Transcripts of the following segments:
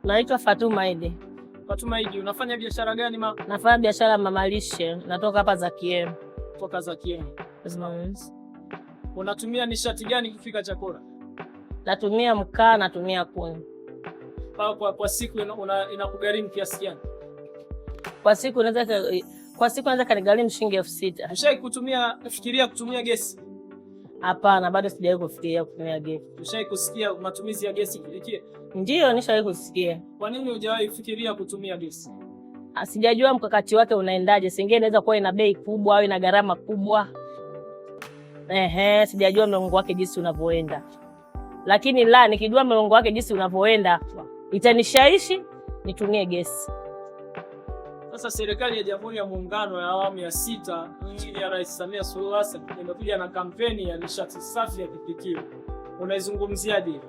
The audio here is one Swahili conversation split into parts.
Naitwa Fatuma Idi. Fatuma Idi, unafanya biashara gani ma? Nafanya biashara mama lishe. Natoka hapa Zakiem. Kutoka Zakiem. Unatumia nishati gani kupika chakula? Natumia mkaa, natumia kuni. Kwa siku inakugharimu kiasi gani? Kwa siku inaweza kanigharimu shilingi 6,000. Fikiria kutumia gesi? Hapana, bado sijawahi kufikiria kutumia gesi. Ushawahi kusikia matumizi ya gesi kifikie? Ndio, nishawahi kusikia. Kwa nini hujawahi kufikiria kutumia gesi? Sijajua mkakati wake unaendaje. Singine inaweza kuwa ina bei kubwa au ina gharama kubwa. Sijajua mlongo wake jinsi unavyoenda. Lakini nikijua mlongo wake jinsi unavyoenda, itanishawishi nitumie gesi. Sasa serikali ya Jamhuri ya Muungano ya awamu ya 6 chini ya Rais Samia Suluhu Hassan imekuja na kampeni ya nishati safi ya kupikia. Unaizungumziaje?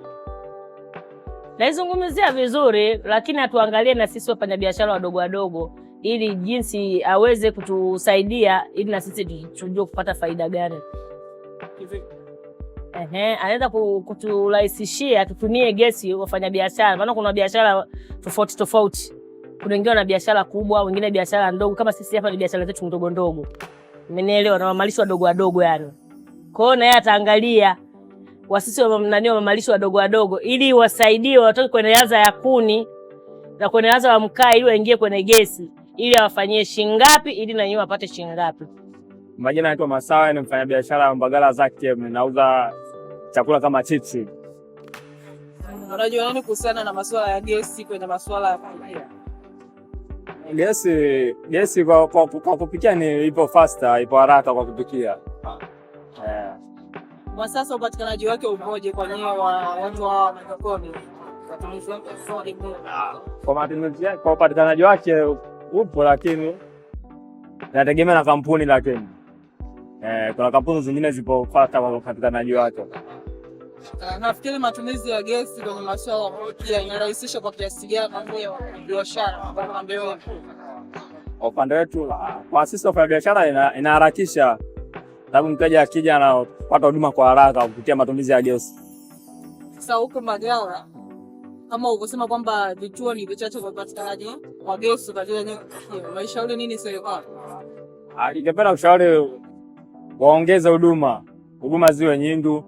Naizungumzia vizuri, lakini atuangalie na sisi wafanyabiashara wadogo ili jinsi aweze kutusaidia ili na sisi tujue kupata faida gani. Anaweza kuturahisishia tutumie gesi wafanyabiashara. Maana kuna biashara tofauti. Kuna wengine wana biashara kubwa, wengine biashara ndogo. Kama sisi hapa ni biashara zetu ndogo. Umenielewa? Na mamalisho wadogo yani. Kwa hiyo na yeye ataangalia wasisi wa mamalisho wadogo ili wasaidie watoke kwenye adha ya kuni na kwenye adha ya mkaa ili waingie kwenye gesi ili awafanyie shingapi ili na yeye wapate shingapi. Majina naitwa Masawa, ni mfanyabiashara wa Mbagala Zakiem, nauza chakula kama chips. Unajua nini kuhusiana na masuala ya gesi kwenye masuala ya kupikia? Gesi kwa kupikia ni ipo faster, ipo haraka kwa kupikia. Kwa sasa upatikanaji wake upoje kwa watu wa Makokoni? Kwa upatikanaji wake upo, lakini nategemea na kampuni. Lakini kuna kampuni zingine zipo faster kwa upatikanaji wake. Nafikiri matumizi ya gesi kwenye masuala ya kupikia inarahisisha kwa kiasi gani biashara kwa upande wetu? Kwa sisi wafanya biashara inaharakisha, sababu mteja akija anapata huduma kwa haraka kupitia matumizi ya gesi. Sasa huko Mbagala, kama ukosema kwamba vituo ni vichache kwa upatikanaji wa gesi kwa ajili ya maishauri nini serikali? Ningependa kushauri waongeze huduma ziwe nyingi,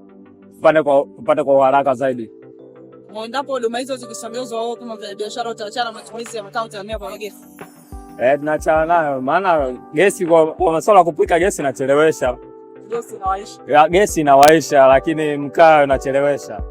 tupate kwa haraka zaidi. Endapo huduma hizo zikisambazwa, wao kama biashara utaachana matumizi ya makaa utamia kwa gesi? Tunaachana nayo, maana gesi kwa masuala ya kupika gesi inachelewesha. Gesi inawaisha, lakini mkaa unachelewesha.